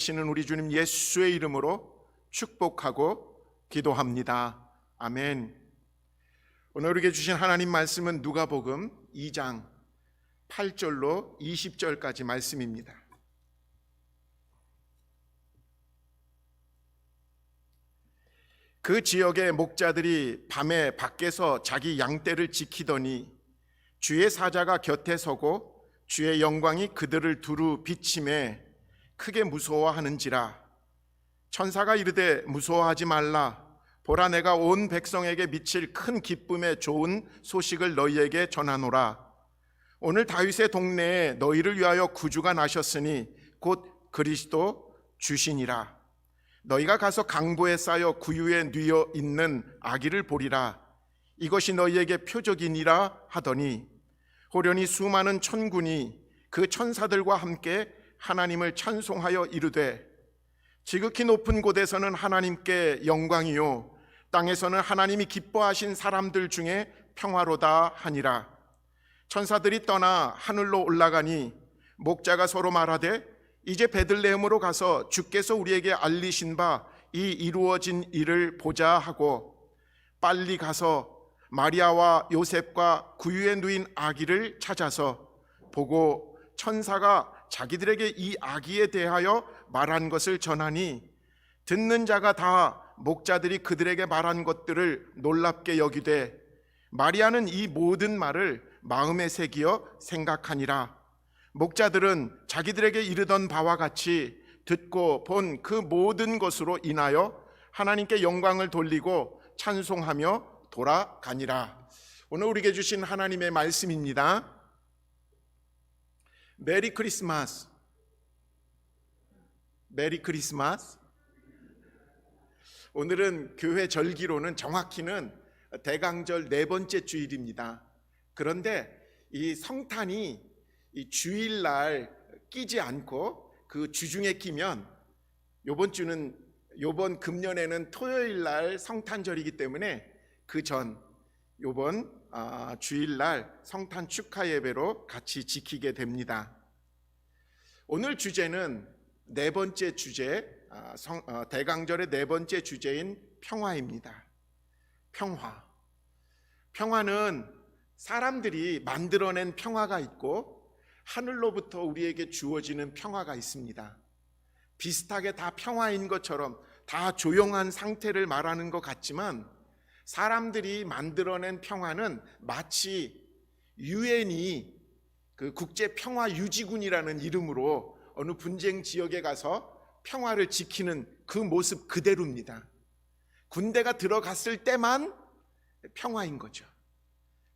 시는 우리 주님 예수의 이름으로 축복하고 기도합니다. 아멘. 오늘 우리에게 주신 하나님 말씀은 누가복음 2장 8절로 20절까지 말씀입니다. 그 지역의 목자들이 밤에 밖에서 자기 양떼를 지키더니 주의 사자가 곁에 서고 주의 영광이 그들을 두루 비침에 크게 무서워하는지라. 천사가 이르되 무서워하지 말라. 보라, 내가 온 백성에게 미칠 큰 기쁨의 좋은 소식을 너희에게 전하노라. 오늘 다윗의 동네에 너희를 위하여 구주가 나셨으니 곧 그리스도 주시니라. 너희가 가서 강보에 쌓여 구유에 뉘어 있는 아기를 보리라. 이것이 너희에게 표적이니라 하더니 호련히 수많은 천군이 그 천사들과 함께 하나님을 찬송하여 이르되 지극히 높은 곳에서는 하나님께 영광이요 땅에서는 하나님이 기뻐하신 사람들 중에 평화로다 하니라. 천사들이 떠나 하늘로 올라가니 목자가 서로 말하되 이제 베들레헴으로 가서 주께서 우리에게 알리신 바 이 이루어진 일을 보자 하고 빨리 가서 마리아와 요셉과 구유에 누인 아기를 찾아서 보고 천사가 자기들에게 이 아기에 대하여 말한 것을 전하니 듣는 자가 다 목자들이 그들에게 말한 것들을 놀랍게 여기되 마리아는 이 모든 말을 마음에 새기어 생각하니라. 목자들은 자기들에게 이르던 바와 같이 듣고 본 그 모든 것으로 인하여 하나님께 영광을 돌리고 찬송하며 돌아가니라. 오늘 우리에게 주신 하나님의 말씀입니다. 메리 크리스마스. 메리 크리스마스. 오늘은 교회 절기로는 정확히는 대강절 네 번째 주일입니다. 그런데 이 성탄이 이 주일날 끼지 않고 그 주중에 끼면 요번 금년에는 토요일날 성탄절이기 때문에 그 전 요번 주일날 성탄 축하 예배로 같이 지키게 됩니다. 오늘 주제는 네 번째 주제, 대강절의 네 번째 주제인 평화입니다. 평화. 평화는 사람들이 만들어낸 평화가 있고 하늘로부터 우리에게 주어지는 평화가 있습니다. 비슷하게 다 평화인 것처럼 다 조용한 상태를 말하는 것 같지만 사람들이 만들어낸 평화는 마치 유엔이 그 국제평화유지군이라는 이름으로 어느 분쟁 지역에 가서 평화를 지키는 그 모습 그대로입니다. 군대가 들어갔을 때만 평화인 거죠.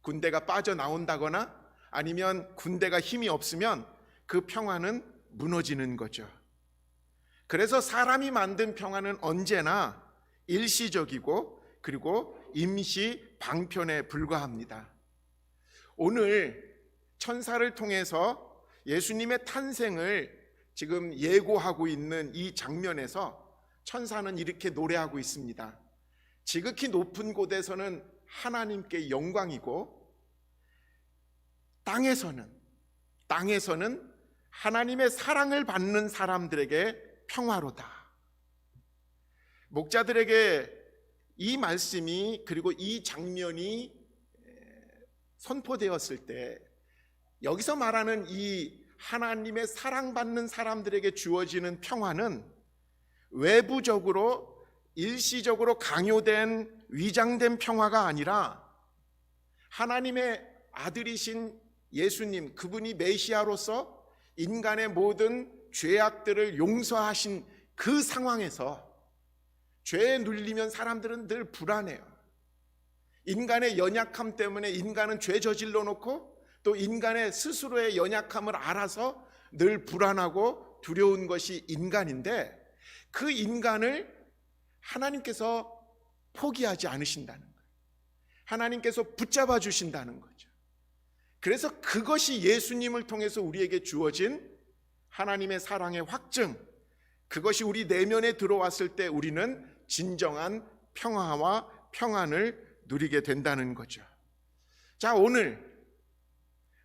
군대가 빠져나온다거나 아니면 군대가 힘이 없으면 그 평화는 무너지는 거죠. 그래서 사람이 만든 평화는 언제나 일시적이고 그리고 임시 방편에 불과합니다. 오늘 천사를 통해서 예수님의 탄생을 지금 예고하고 있는 이 장면에서 천사는 이렇게 노래하고 있습니다. 지극히 높은 곳에서는 하나님께 영광이고 땅에서는 하나님의 사랑을 받는 사람들에게 평화로다. 목자들에게 이 말씀이 그리고 이 장면이 선포되었을 때 여기서 말하는 이 하나님의 사랑받는 사람들에게 주어지는 평화는 외부적으로 일시적으로 강요된 위장된 평화가 아니라 하나님의 아들이신 예수님, 그분이 메시아로서 인간의 모든 죄악들을 용서하신 그 상황에서 죄에 눌리면 사람들은 늘 불안해요. 인간의 연약함 때문에 인간은 죄 저질러 놓고 또 인간의 스스로의 연약함을 알아서 늘 불안하고 두려운 것이 인간인데 그 인간을 하나님께서 포기하지 않으신다는 거예요. 하나님께서 붙잡아 주신다는 거죠. 그래서 그것이 예수님을 통해서 우리에게 주어진 하나님의 사랑의 확증, 그것이 우리 내면에 들어왔을 때 우리는 진정한 평화와 평안을 누리게 된다는 거죠. 자, 오늘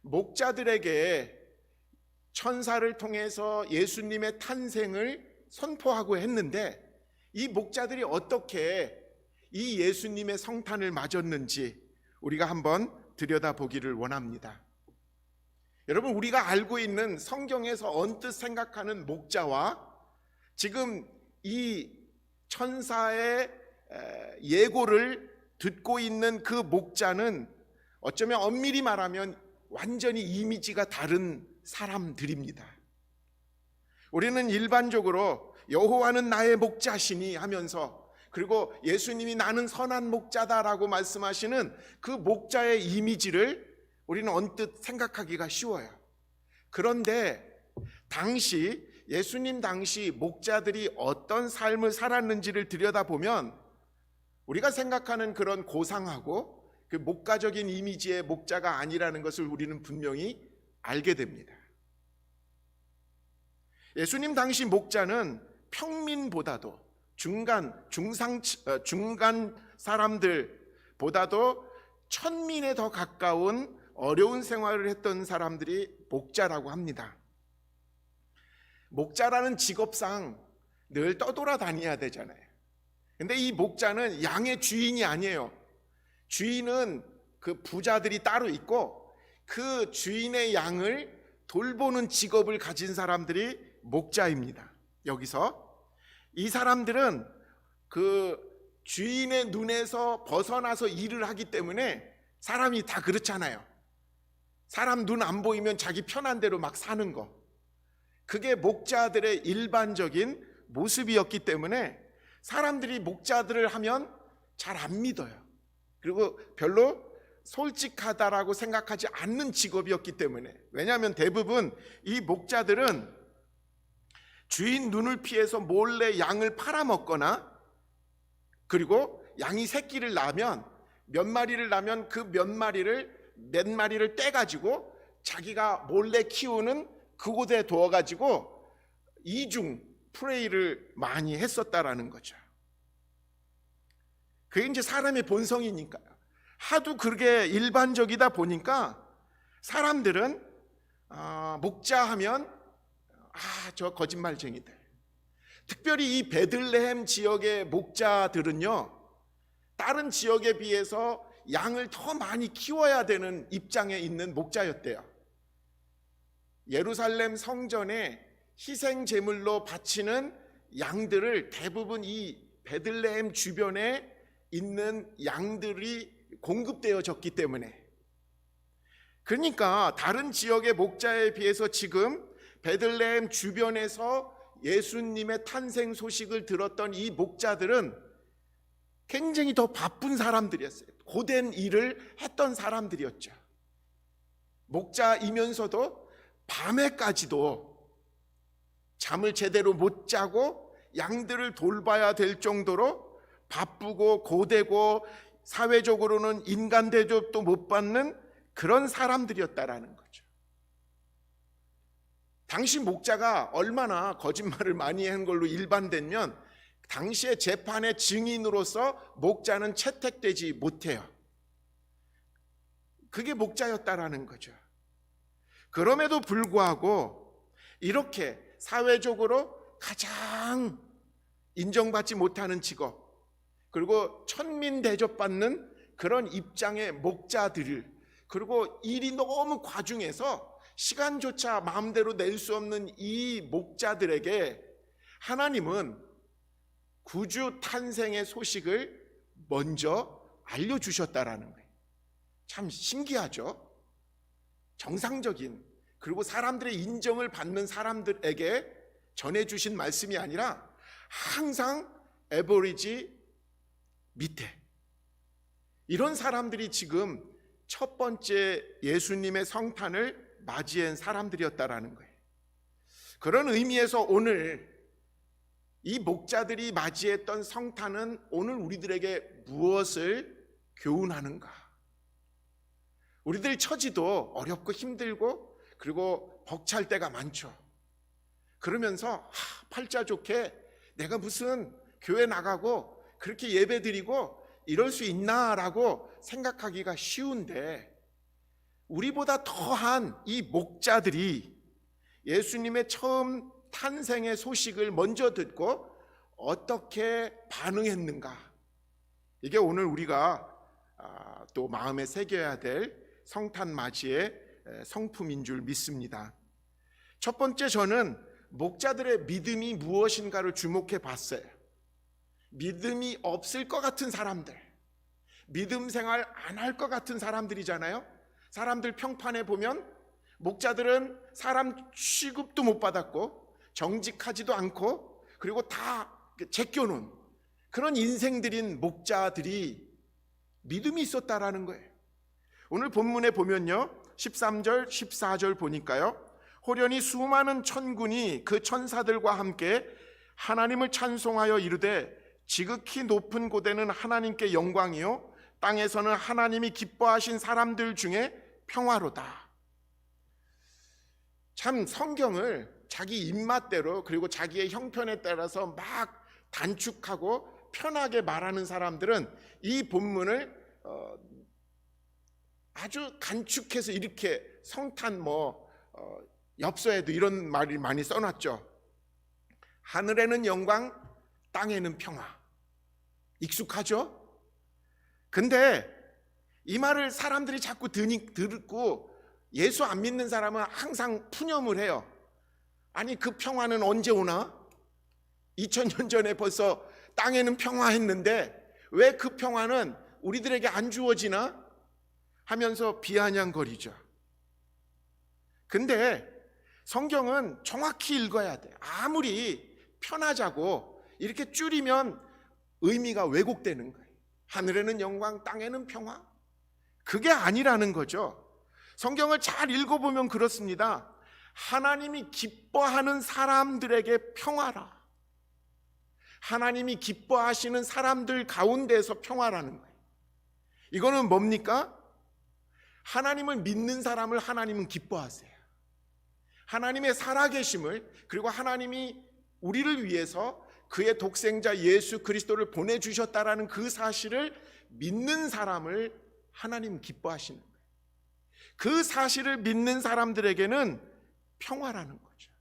목자들에게 천사를 통해서 예수님의 탄생을 선포하고 했는데 이 목자들이 어떻게 이 예수님의 성탄을 맞았는지 우리가 한번 들여다보기를 원합니다. 여러분, 우리가 알고 있는 성경에서 언뜻 생각하는 목자와 지금 이 천사의 예고를 듣고 있는 그 목자는 어쩌면 엄밀히 말하면 완전히 이미지가 다른 사람들입니다. 우리는 일반적으로 여호와는 나의 목자시니 하면서, 그리고 예수님이 나는 선한 목자다라고 말씀하시는 그 목자의 이미지를 우리는 언뜻 생각하기가 쉬워요. 그런데 예수님 당시 목자들이 어떤 삶을 살았는지를 들여다보면 우리가 생각하는 그런 고상하고 그 목가적인 이미지의 목자가 아니라는 것을 우리는 분명히 알게 됩니다. 예수님 당시 목자는 평민보다도 중간 사람들보다도 천민에 더 가까운 어려운 생활을 했던 사람들이 목자라고 합니다. 목자라는 직업상 늘 떠돌아다녀야 되잖아요. 근데 이 목자는 양의 주인이 아니에요. 주인은 그 부자들이 따로 있고 그 주인의 양을 돌보는 직업을 가진 사람들이 목자입니다. 여기서 이 사람들은 그 주인의 눈에서 벗어나서 일을 하기 때문에, 사람이 다 그렇잖아요. 사람 눈 안 보이면 자기 편한 대로 막 사는 거, 그게 목자들의 일반적인 모습이었기 때문에 사람들이 목자들을 하면 잘 안 믿어요. 그리고 별로 솔직하다라고 생각하지 않는 직업이었기 때문에, 왜냐하면 대부분 이 목자들은 주인 눈을 피해서 몰래 양을 팔아먹거나, 그리고 양이 새끼를 낳으면 몇 마리를 낳으면 그 몇 마리를 떼가지고 자기가 몰래 키우는 그곳에 두어가지고 이중 프레이를 많이 했었다라는 거죠. 그게 이제 사람의 본성이니까요. 하도 그게 일반적이다 보니까 사람들은 목자하면 저 거짓말쟁이들. 특별히 이 베들레헴 지역의 목자들은요, 다른 지역에 비해서 양을 더 많이 키워야 되는 입장에 있는 목자였대요. 예루살렘 성전에 희생 제물로 바치는 양들을 대부분 이 베들레헴 주변에 있는 양들이 공급되어졌기 때문에, 그러니까 다른 지역의 목자에 비해서 지금 베들레헴 주변에서 예수님의 탄생 소식을 들었던 이 목자들은 굉장히 더 바쁜 사람들이었어요. 고된 일을 했던 사람들이었죠. 목자이면서도 밤에까지도 잠을 제대로 못 자고 양들을 돌봐야 될 정도로 바쁘고 고되고 사회적으로는 인간 대접도 못 받는 그런 사람들이었다라는 거죠. 당시 목자가 얼마나 거짓말을 많이 한 걸로 일반되면 당시의 재판의 증인으로서 목자는 채택되지 못해요. 그게 목자였다라는 거죠. 그럼에도 불구하고 이렇게 사회적으로 가장 인정받지 못하는 직업, 그리고 천민 대접받는 그런 입장의 목자들을, 그리고 일이 너무 과중해서 시간조차 마음대로 낼 수 없는 이 목자들에게 하나님은 구주 탄생의 소식을 먼저 알려주셨다라는 거예요. 참 신기하죠? 정상적인, 그리고 사람들의 인정을 받는 사람들에게 전해주신 말씀이 아니라 항상 에버리지 밑에 이런 사람들이 지금 첫 번째 예수님의 성탄을 맞이한 사람들이었다라는 거예요. 그런 의미에서 오늘 이 목자들이 맞이했던 성탄은 오늘 우리들에게 무엇을 교훈하는가? 우리들 처지도 어렵고 힘들고 그리고 벅찰 때가 많죠. 그러면서 팔자 좋게 내가 무슨 교회 나가고 그렇게 예배 드리고 이럴 수 있나라고 생각하기가 쉬운데, 우리보다 더한 이 목자들이 예수님의 처음 탄생의 소식을 먼저 듣고 어떻게 반응했는가? 이게 오늘 우리가 또 마음에 새겨야 될 성탄 맞이의 성품인 줄 믿습니다. 첫 번째, 저는 목자들의 믿음이 무엇인가를 주목해 봤어요. 믿음이 없을 것 같은 사람들, 믿음 생활 안 할 것 같은 사람들이잖아요. 사람들 평판에 보면 목자들은 사람 취급도 못 받았고 정직하지도 않고 그리고 다 제껴놓은 그런 인생들인 목자들이 믿음이 있었다라는 거예요. 오늘 본문에 보면요, 13절 14절 보니까요, 호련히 수많은 천군이 그 천사들과 함께 하나님을 찬송하여 이르되 지극히 높은 곳에는 하나님께 영광이요 땅에서는 하나님이 기뻐하신 사람들 중에 평화로다. 참 성경을 자기 입맛대로 그리고 자기의 형편에 따라서 막 단축하고 편하게 말하는 사람들은 이 본문을 아주 간축해서 이렇게 성탄 엽서에도 이런 말이 많이 써놨죠. 하늘에는 영광, 땅에는 평화. 익숙하죠? 근데 이 말을 사람들이 자꾸 듣고 예수 안 믿는 사람은 항상 푸념을 해요. 아니, 그 평화는 언제 오나? 2000년 전에 벌써 땅에는 평화했는데 왜 그 평화는 우리들에게 안 주어지나? 하면서 비아냥거리죠. 근데 성경은 정확히 읽어야 돼. 아무리 편하자고 이렇게 줄이면 의미가 왜곡되는 거예요. 하늘에는 영광, 땅에는 평화. 그게 아니라는 거죠. 성경을 잘 읽어보면 그렇습니다. 하나님이 기뻐하는 사람들에게 평화라. 하나님이 기뻐하시는 사람들 가운데서 평화라는 거예요. 이거는 뭡니까? 하나님을 믿는 사람을 하나님은 기뻐하세요. 하나님의 살아계심을, 그리고 하나님이 우리를 위해서 그의 독생자 예수 그리스도를 보내주셨다라는 그 사실을 믿는 사람을 하나님 기뻐하시는 거예요. 그 사실을 믿는 사람들에게는 평화라는 거죠.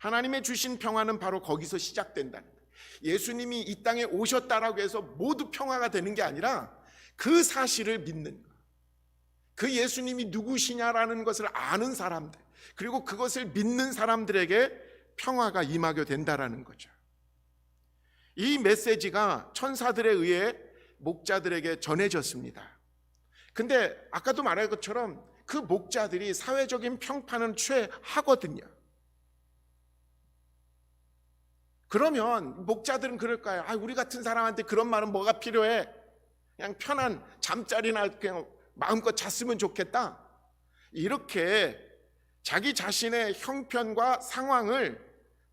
하나님의 주신 평화는 바로 거기서 시작된다는 거예요. 예수님이 이 땅에 오셨다라고 해서 모두 평화가 되는 게 아니라 그 사실을 믿는 것, 그 예수님이 누구시냐라는 것을 아는 사람들, 그리고 그것을 믿는 사람들에게 평화가 임하게 된다라는 거죠. 이 메시지가 천사들에 의해 목자들에게 전해졌습니다. 근데 아까도 말한 것처럼 그 목자들이 사회적인 평판은 최하거든요. 그러면 목자들은 그럴까요? 우리 같은 사람한테 그런 말은 뭐가 필요해? 그냥 편한 잠자리나 그냥 마음껏 잤으면 좋겠다. 이렇게 자기 자신의 형편과 상황을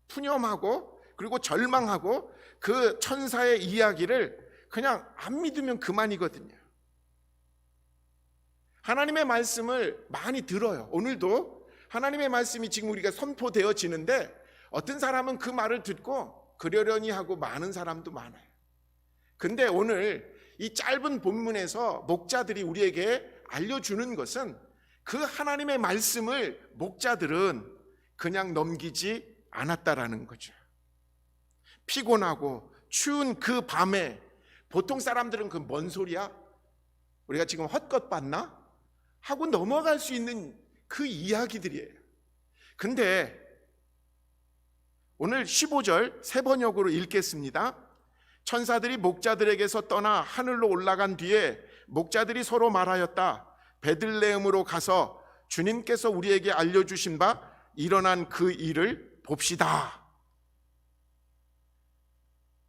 푸념하고 그리고 절망하고 그 천사의 이야기를 그냥 안 믿으면 그만이거든요. 하나님의 말씀을 많이 들어요. 오늘도 하나님의 말씀이 지금 우리가 선포되어지는데 어떤 사람은 그 말을 듣고 그러려니 하고 많은 사람도 많아요. 근데 오늘 이 짧은 본문에서 목자들이 우리에게 알려주는 것은 그 하나님의 말씀을 목자들은 그냥 넘기지 않았다라는 거죠. 피곤하고 추운 그 밤에 보통 사람들은 그 뭔 소리야? 우리가 지금 헛것 봤나? 하고 넘어갈 수 있는 그 이야기들이에요. 근데 오늘 15절 세 번역으로 읽겠습니다. 천사들이 목자들에게서 떠나 하늘로 올라간 뒤에 목자들이 서로 말하였다. 베들레헴으로 가서 주님께서 우리에게 알려주신 바 일어난 그 일을 봅시다.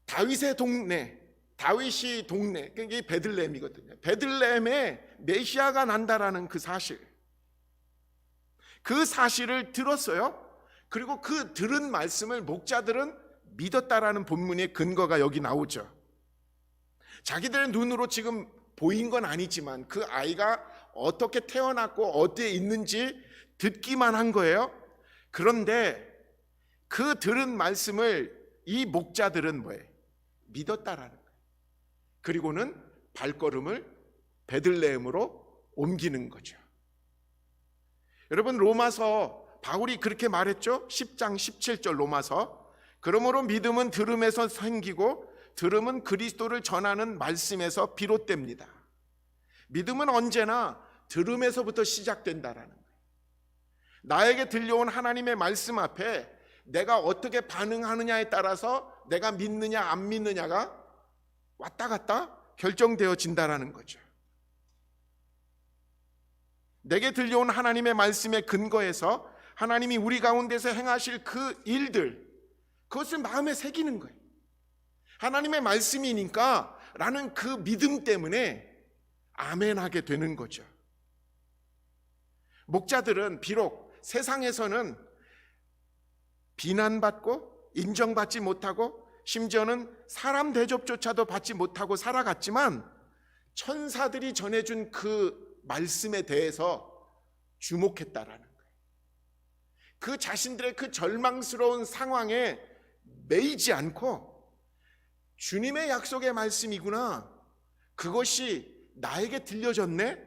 다윗의 동네, 다윗이 동네, 그게 베들레헴이거든요. 베들레헴에 메시아가 난다라는 그 사실, 그 사실을 들었어요. 그리고 그 들은 말씀을 목자들은 믿었다라는 본문의 근거가 여기 나오죠. 자기들의 눈으로 지금 보인 건 아니지만 그 아이가 어떻게 태어났고 어디에 있는지 듣기만 한 거예요. 그런데 그 들은 말씀을 이 목자들은 뭐예요? 믿었다라는 거예요. 그리고는 발걸음을 베들레헴으로 옮기는 거죠. 여러분, 로마서 바울이 그렇게 말했죠. 10장 17절 로마서. 그러므로 믿음은 들음에서 생기고 들음은 그리스도를 전하는 말씀에서 비롯됩니다. 믿음은 언제나 들음에서부터 시작된다라는 거예요. 나에게 들려온 하나님의 말씀 앞에 내가 어떻게 반응하느냐에 따라서 내가 믿느냐 안 믿느냐가 왔다 갔다 결정되어진다라는 거죠. 내게 들려온 하나님의 말씀에 근거해서 하나님이 우리 가운데서 행하실 그 일들, 그것을 마음에 새기는 거예요. 하나님의 말씀이니까 라는 그 믿음 때문에 아멘하게 되는 거죠. 목자들은 비록 세상에서는 비난받고 인정받지 못하고 심지어는 사람 대접조차도 받지 못하고 살아갔지만 천사들이 전해준 그 말씀에 대해서 주목했다라는 거예요. 그 자신들의 그 절망스러운 상황에 매이지 않고 주님의 약속의 말씀이구나, 그것이 나에게 들려졌네,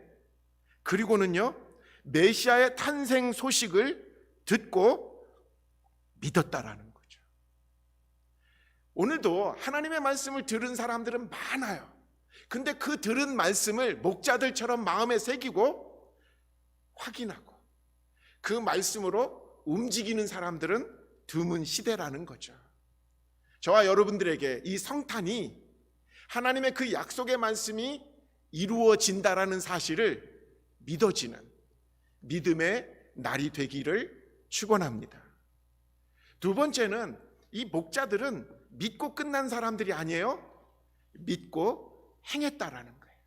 그리고는요 메시아의 탄생 소식을 듣고 믿었다라는 거죠. 오늘도 하나님의 말씀을 들은 사람들은 많아요. 근데 그 들은 말씀을 목자들처럼 마음에 새기고 확인하고 그 말씀으로 움직이는 사람들은 드문 시대라는 거죠. 저와 여러분들에게 이 성탄이 하나님의 그 약속의 말씀이 이루어진다라는 사실을 믿어지는 믿음의 날이 되기를 축원합니다. 두 번째는 이 목자들은 믿고 끝난 사람들이 아니에요. 믿고 행했다라는 거예요.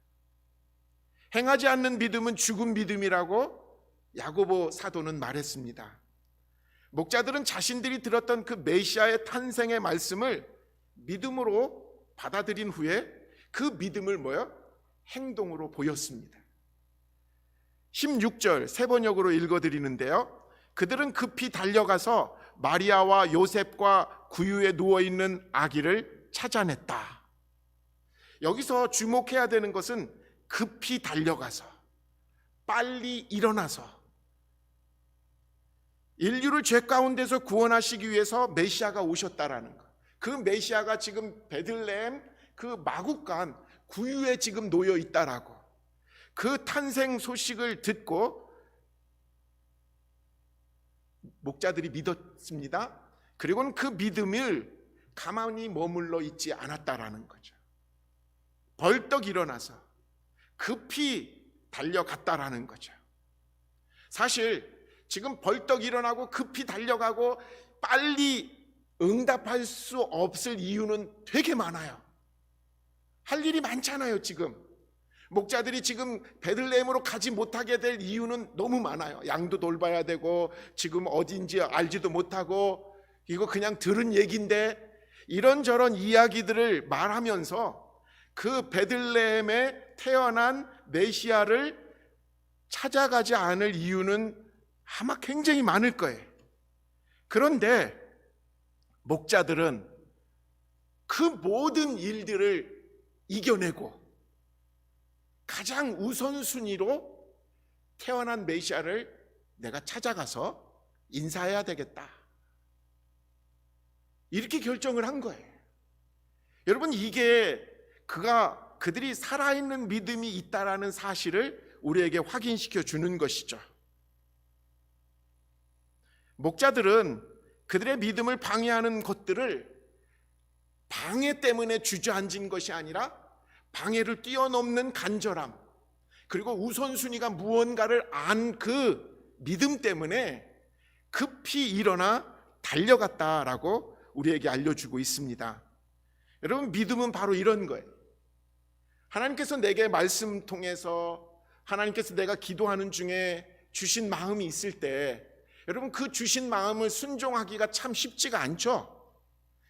행하지 않는 믿음은 죽은 믿음이라고 야고보 사도는 말했습니다. 목자들은 자신들이 들었던 그 메시아의 탄생의 말씀을 믿음으로 받아들인 후에 그 믿음을 행동으로 보였습니다. 16절 세 번역으로 읽어드리는데요, 그들은 급히 달려가서 마리아와 요셉과 구유에 누워있는 아기를 찾아냈다. 여기서 주목해야 되는 것은 급히 달려가서, 빨리 일어나서 인류를 죄 가운데서 구원하시기 위해서 메시아가 오셨다라는 것. 그 메시아가 지금 베들레헴 그 마국간 구유에 지금 놓여 있다라고, 그 탄생 소식을 듣고 목자들이 믿었습니다. 그리고는 그 믿음을 가만히 머물러 있지 않았다라는 거죠. 벌떡 일어나서 급히 달려갔다라는 거죠. 사실 지금 벌떡 일어나고 급히 달려가고 빨리 응답할 수 없을 이유는 되게 많아요. 할 일이 많잖아요. 지금 목자들이 지금 베들레헴으로 가지 못하게 될 이유는 너무 많아요. 양도 돌봐야 되고 지금 어딘지 알지도 못하고 이거 그냥 들은 얘기인데, 이런저런 이야기들을 말하면서 그 베들레헴에 태어난 메시아를 찾아가지 않을 이유는 아마 굉장히 많을 거예요. 그런데 목자들은 그 모든 일들을 이겨내고 가장 우선순위로 태어난 메시아를 내가 찾아가서 인사해야 되겠다, 이렇게 결정을 한 거예요. 여러분, 이게 그들이 살아있는 믿음이 있다라는 사실을 우리에게 확인시켜 주는 것이죠. 목자들은 그들의 믿음을 방해하는 것들을 방해 때문에 주저앉은 것이 아니라 방해를 뛰어넘는 간절함, 그리고 우선순위가 무언가를 안 그 믿음 때문에 급히 일어나 달려갔다라고 우리에게 알려주고 있습니다. 여러분, 믿음은 바로 이런 거예요. 하나님께서 내게 말씀 통해서, 하나님께서 내가 기도하는 중에 주신 마음이 있을 때, 여러분 그 주신 마음을 순종하기가 참 쉽지가 않죠.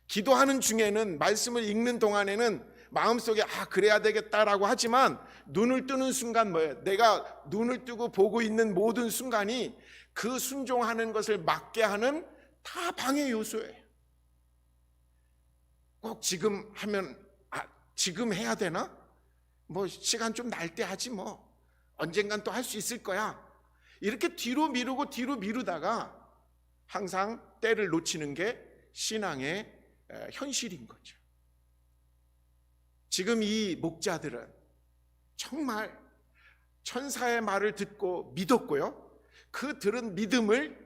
기도하는 중에는, 말씀을 읽는 동안에는 마음속에 그래야 되겠다라고 하지만 눈을 뜨는 순간 내가 눈을 뜨고 보고 있는 모든 순간이 그 순종하는 것을 막게 하는 다 방해 요소예요. 꼭 지금 하면 지금 해야 되나? 시간 좀 날 때 하지 언젠간 또 할 수 있을 거야. 이렇게 뒤로 미루다가 항상 때를 놓치는 게 신앙의 현실인 거죠. 지금 이 목자들은 정말 천사의 말을 듣고 믿었고요, 그 들은 믿음을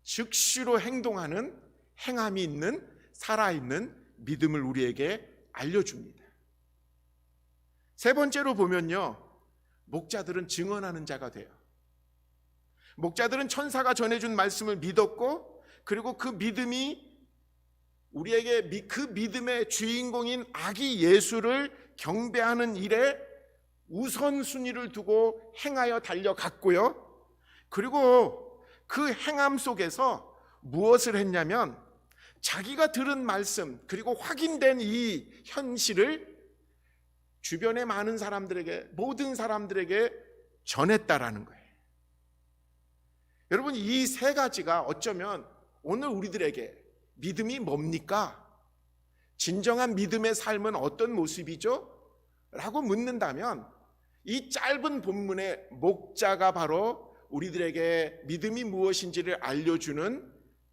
즉시로 행동하는 행함이 있는, 살아있는 믿음을 우리에게 알려줍니다. 세 번째로 보면요, 목자들은 증언하는 자가 돼요. 목자들은 천사가 전해준 말씀을 믿었고, 그리고 그 믿음이 우리에게 그 믿음의 주인공인 아기 예수를 경배하는 일에 우선순위를 두고 행하여 달려갔고요, 그리고 그 행함 속에서 무엇을 했냐면 자기가 들은 말씀, 그리고 확인된 이 현실을 주변의 많은 사람들에게, 모든 사람들에게 전했다라는 거예요. 여러분, 이 세 가지가 어쩌면 오늘 우리들에게 믿음이 뭡니까? 진정한 믿음의 삶은 어떤 모습이죠? 라고 묻는다면 이 짧은 본문의 목자가 바로 우리들에게 믿음이 무엇인지를 알려주는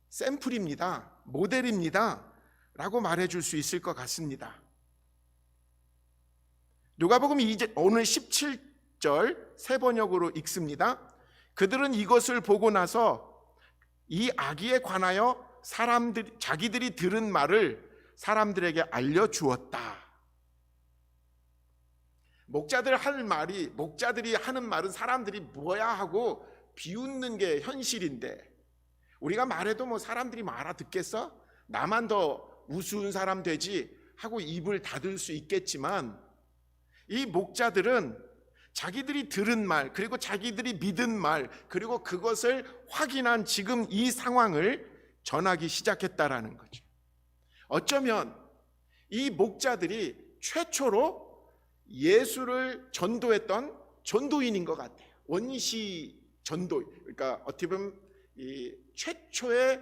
샘플입니다, 모델입니다 라고 말해줄 수 있을 것 같습니다. 누가복음 오늘 17절 세 번역으로 읽습니다. 그들은 이것을 보고 나서 이 아기에 관하여 자기들이 들은 말을 사람들에게 알려주었다. 목자들이 하는 말은 사람들이 뭐야 하고 비웃는 게 현실인데, 우리가 말해도 뭐 사람들이 알아듣겠어? 나만 더 우스운 사람 되지 하고 입을 닫을 수 있겠지만, 이 목자들은 자기들이 들은 말, 그리고 자기들이 믿은 말, 그리고 그것을 확인한 지금 이 상황을 전하기 시작했다라는 거죠. 어쩌면 이 목자들이 최초로 예수를 전도했던 전도인인 것 같아요. 원시 전도, 그러니까 어떻게 보면 이 최초의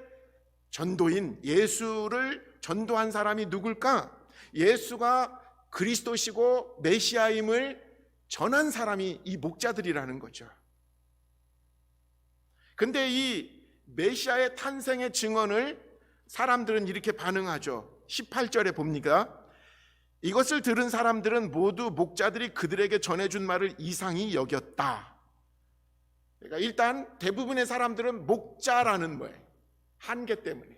전도인, 예수를 전도한 사람이 누굴까? 예수가 그리스도시고 메시아임을 전한 사람이 이 목자들이라는 거죠. 근데 이 메시아의 탄생의 증언을 사람들은 이렇게 반응하죠. 18절에 봅니다. 이것을 들은 사람들은 모두 목자들이 그들에게 전해준 말을 이상히 여겼다. 그러니까 일단 대부분의 사람들은 목자라는 뭐예요? 한계 때문에.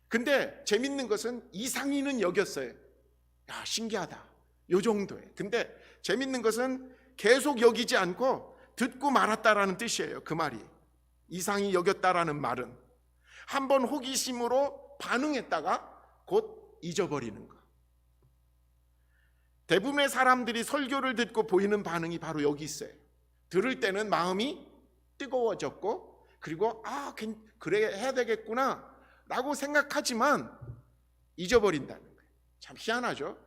근데 재밌는 것은 이상히는 여겼어요. 야, 신기하다, 요 정도에. 근데 재밌는 것은 계속 여기지 않고 듣고 말았다라는 뜻이에요. 그 말이, 이상히 여겼다라는 말은 한번 호기심으로 반응했다가 곧 잊어버리는 것. 대부분의 사람들이 설교를 듣고 보이는 반응이 바로 여기 있어요. 들을 때는 마음이 뜨거워졌고, 그리고 그래 해야 되겠구나 라고 생각하지만 잊어버린다는 거예요. 참 희한하죠?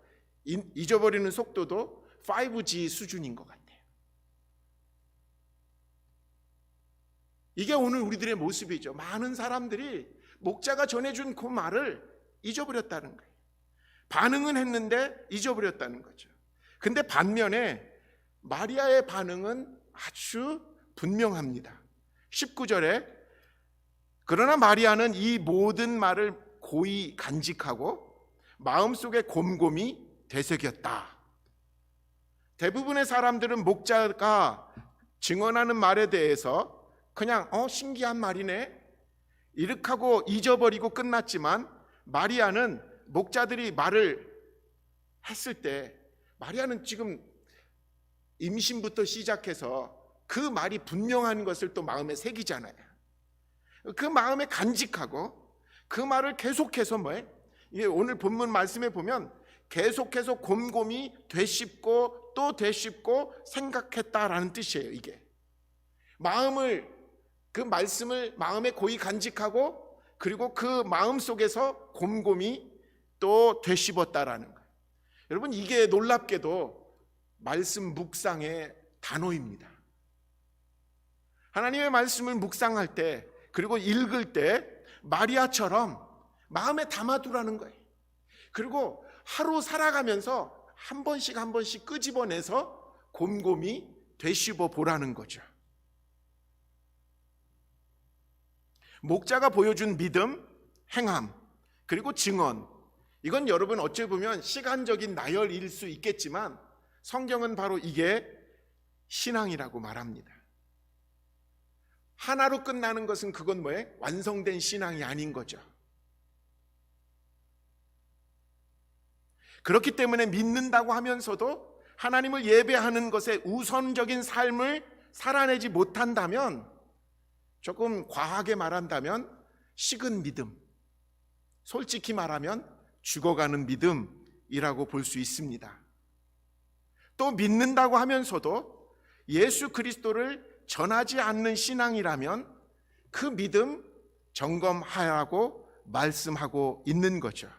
잊어버리는 속도도 5G 수준인 것 같아요. 이게 오늘 우리들의 모습이죠. 많은 사람들이 목자가 전해준 그 말을 잊어버렸다는 거예요. 반응은 했는데 잊어버렸다는 거죠. 근데 반면에 마리아의 반응은 아주 분명합니다. 19절에 그러나 마리아는 이 모든 말을 고이 간직하고 마음속에 곰곰이 되새겼다. 대부분의 사람들은 목자가 증언하는 말에 대해서 그냥 신기한 말이네 이렇게 하고 잊어버리고 끝났지만, 마리아는 목자들이 말을 했을 때, 마리아는 지금 임신부터 시작해서 그 말이 분명한 것을 또 마음에 새기잖아요. 그 마음에 간직하고 그 말을 계속해서 이게 오늘 본문 말씀에 보면 계속해서 곰곰이 되씹고 또 되씹고 생각했다라는 뜻이에요. 이게 그 말씀을 마음에 고이 간직하고, 그리고 그 마음 속에서 곰곰이 또 되씹었다라는 거예요. 여러분, 이게 놀랍게도 말씀 묵상의 단어입니다. 하나님의 말씀을 묵상할 때, 그리고 읽을 때 마리아처럼 마음에 담아두라는 거예요. 그리고 하루 살아가면서 한 번씩 끄집어내서 곰곰이 되씹어 보라는 거죠. 목자가 보여준 믿음, 행함, 그리고 증언, 이건 여러분 어찌 보면 시간적인 나열일 수 있겠지만 성경은 바로 이게 신앙이라고 말합니다. 하나로 끝나는 것은 그건 뭐예요? 완성된 신앙이 아닌 거죠. 그렇기 때문에 믿는다고 하면서도 하나님을 예배하는 것에 우선적인 삶을 살아내지 못한다면, 조금 과하게 말한다면 식은 믿음, 솔직히 말하면 죽어가는 믿음이라고 볼 수 있습니다. 또 믿는다고 하면서도 예수 그리스도를 전하지 않는 신앙이라면 그 믿음 점검하라고 말씀하고 있는 거죠.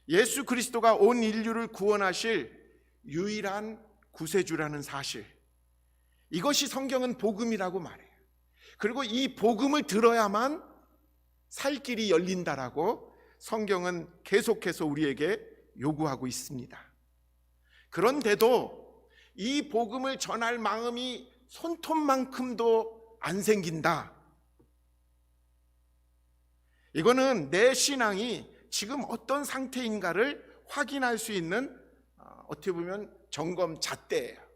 예수 그리스도가 온 인류를 구원하실 유일한 구세주라는 사실, 이것이 성경은 복음이라고 말해요. 그리고 이 복음을 들어야만 살 길이 열린다라고 성경은 계속해서 우리에게 요구하고 있습니다. 그런데도 이 복음을 전할 마음이 손톱만큼도 안 생긴다. 이거는 내 신앙이 지금 어떤 상태인가를 확인할 수 있는 어떻게 보면 점검 잣대예요.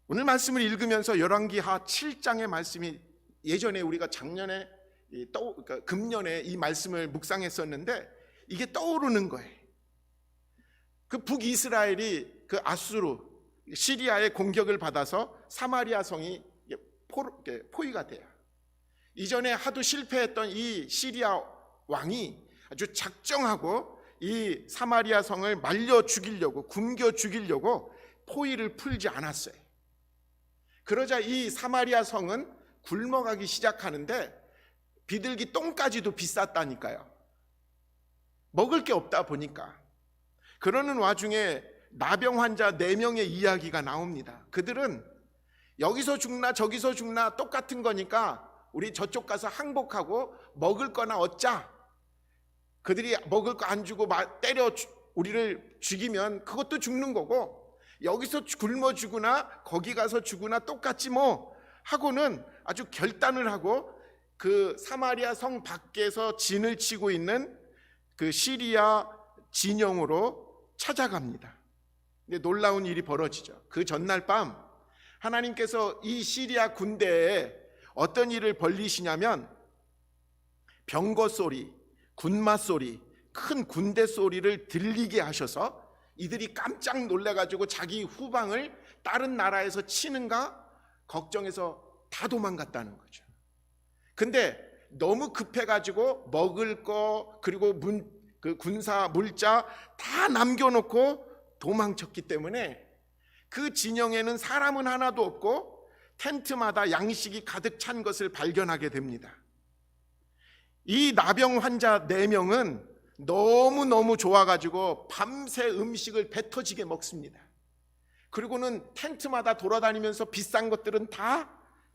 오늘 말씀을 읽으면서 열왕기하 7장의 말씀이, 예전에 우리가 작년에 그러니까 금년에 이 말씀을 묵상했었는데 이게 떠오르는 거예요. 그 북이스라엘이 그 아수르 시리아의 공격을 받아서 사마리아 성이 포위가 돼요. 이전에 하도 실패했던 이 시리아 왕이 아주 작정하고 이 사마리아 성을 말려 죽이려고, 굶겨 죽이려고 포위를 풀지 않았어요. 그러자 이 사마리아 성은 굶어가기 시작하는데 비둘기 똥까지도 비쌌다니까요. 먹을 게 없다 보니까. 그러는 와중에 나병 환자 4명의 이야기가 나옵니다. 그들은 여기서 죽나 저기서 죽나 똑같은 거니까 우리 저쪽 가서 항복하고 먹을 거나 얻자. 그들이 먹을 거 안 주고 때려 우리를 죽이면 그것도 죽는 거고, 여기서 굶어 죽으나 거기 가서 죽으나 똑같지 뭐 하고는 아주 결단을 하고 그 사마리아 성 밖에서 진을 치고 있는 그 시리아 진영으로 찾아갑니다. 근데 놀라운 일이 벌어지죠. 그 전날 밤 하나님께서 이 시리아 군대에 어떤 일을 벌리시냐면 병거 소리, 군마 소리, 큰 군대 소리를 들리게 하셔서 이들이 깜짝 놀래가지고 자기 후방을 다른 나라에서 치는가 걱정해서 다 도망갔다는 거죠. 근데 너무 급해가지고 먹을 거 그리고 그 군사 물자 다 남겨놓고 도망쳤기 때문에 그 진영에는 사람은 하나도 없고 텐트마다 양식이 가득 찬 것을 발견하게 됩니다. 이 나병 환자 4명은 너무너무 좋아가지고 밤새 음식을 배 터지게 먹습니다. 그리고는 텐트마다 돌아다니면서 비싼 것들은 다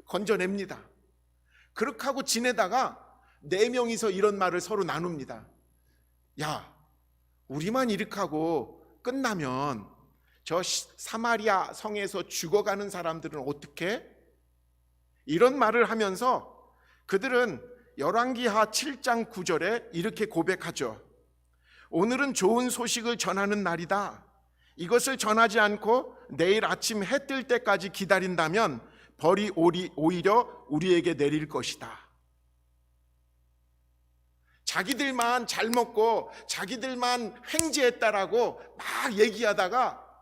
건져냅니다. 그렇게 하고 지내다가 4명이서 이런 말을 서로 나눕니다. 야, 우리만 이렇게 하고 끝나면 저 사마리아 성에서 죽어가는 사람들은 어떻게? 이런 말을 하면서 그들은 열왕기하 7장 9절에 이렇게 고백하죠. 오늘은 좋은 소식을 전하는 날이다. 이것을 전하지 않고 내일 아침 해 뜰 때까지 기다린다면 벌이 오히려 우리에게 내릴 것이다. 자기들만 잘 먹고 자기들만 횡재했다라고 막 얘기하다가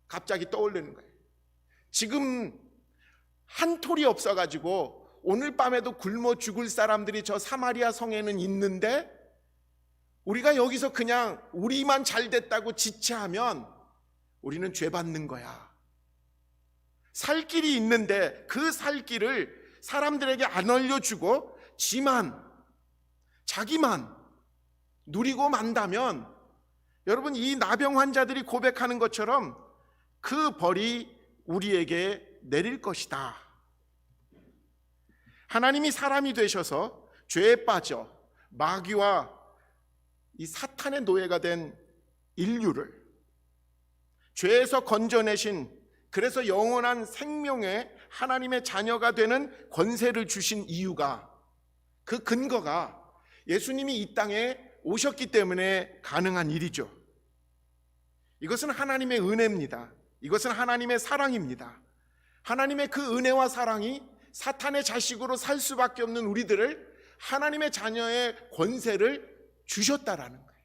갑자기 떠오르는 거예요. 지금 한 톨이 없어가지고 오늘 밤에도 굶어 죽을 사람들이 저 사마리아 성에는 있는데 우리가 여기서 그냥 우리만 잘 됐다고 지체하면 우리는 죄 받는 거야. 살 길이 있는데 그 살 길을 사람들에게 안 알려주고 자기만 누리고 만다면, 여러분 이 나병 환자들이 고백하는 것처럼 그 벌이 우리에게 내릴 것이다. 하나님이 사람이 되셔서 죄에 빠져 마귀와 이 사탄의 노예가 된 인류를 죄에서 건져내신, 그래서 영원한 생명의 하나님의 자녀가 되는 권세를 주신 이유가, 그 근거가 예수님이 이 땅에 오셨기 때문에 가능한 일이죠. 이것은 하나님의 은혜입니다. 이것은 하나님의 사랑입니다. 하나님의 그 은혜와 사랑이 사탄의 자식으로 살 수밖에 없는 우리들을 하나님의 자녀의 권세를 주셨다라는 거예요.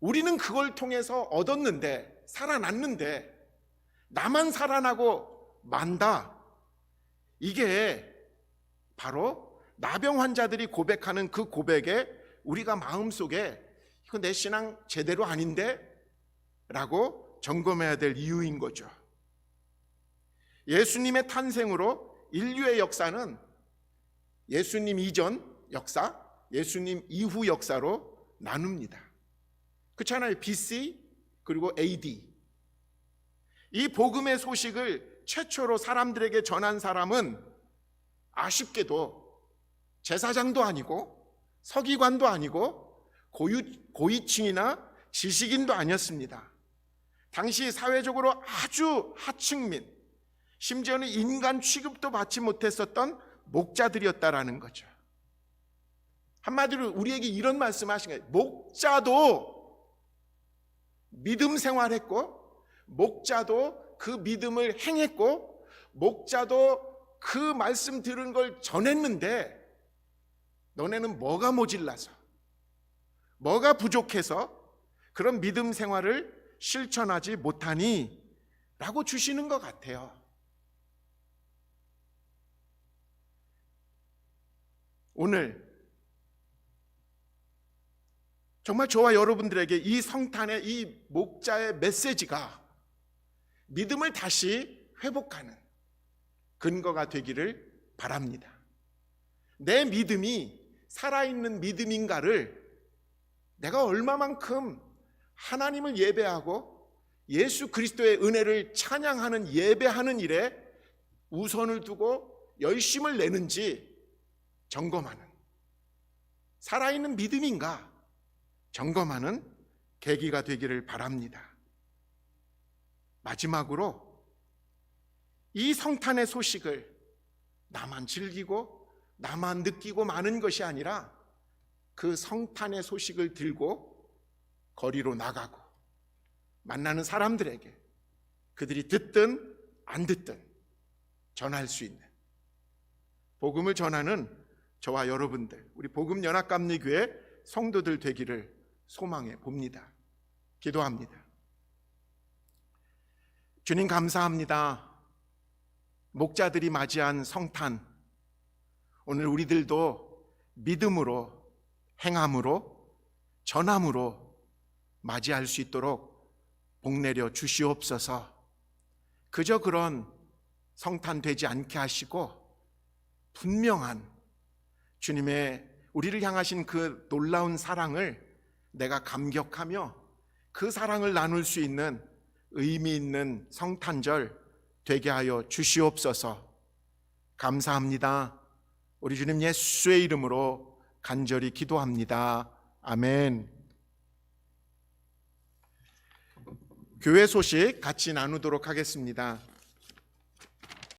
우리는 그걸 통해서 얻었는데, 살아났는데 나만 살아나고 만다. 이게 바로 나병 환자들이 고백하는 그 고백에 우리가 마음속에 이거 내 신앙 제대로 아닌데? 라고 점검해야 될 이유인 거죠. 예수님의 탄생으로 인류의 역사는 예수님 이전 역사, 예수님 이후 역사로 나눕니다. 그렇잖아요. BC 그리고 AD. 이 복음의 소식을 최초로 사람들에게 전한 사람은 아쉽게도 제사장도 아니고 서기관도 아니고 고위층이나 지식인도 아니었습니다. 당시 사회적으로 아주 하층민, 심지어는 인간 취급도 받지 못했었던 목자들이었다라는 거죠. 한마디로 우리에게 이런 말씀하신 거예요. 목자도 믿음 생활했고, 목자도 그 믿음을 행했고, 목자도 그 말씀 들은 걸 전했는데 너네는 뭐가 모질라서, 뭐가 부족해서 그런 믿음 생활을 실천하지 못하니? 라고 주시는 것 같아요. 오늘 정말 저와 여러분들에게 이 성탄의 이 목자의 메시지가 믿음을 다시 회복하는 근거가 되기를 바랍니다. 내 믿음이 살아있는 믿음인가를 내가 얼마만큼 하나님을 예배하고 예수 그리스도의 은혜를 찬양하는 예배하는 일에 우선을 두고 열심을 내는지 점검하는, 살아있는 믿음인가 점검하는 계기가 되기를 바랍니다. 마지막으로 이 성탄의 소식을 나만 즐기고 나만 느끼고 마는 것이 아니라 그 성탄의 소식을 들고 거리로 나가고 만나는 사람들에게 그들이 듣든 안 듣든 전할 수 있는, 복음을 전하는 저와 여러분들, 우리 복음연합감리교회 성도들 되기를 소망해 봅니다. 기도합니다. 주님 감사합니다. 목자들이 맞이한 성탄, 오늘 우리들도 믿음으로, 행함으로, 전함으로 맞이할 수 있도록 복내려 주시옵소서. 그저 그런 성탄 되지 않게 하시고 분명한 주님의 우리를 향하신 그 놀라운 사랑을 내가 감격하며 그 사랑을 나눌 수 있는 의미 있는 성탄절 되게 하여 주시옵소서. 감사합니다. 우리 주님 예수의 이름으로 간절히 기도합니다. 아멘. 교회 소식 같이 나누도록 하겠습니다.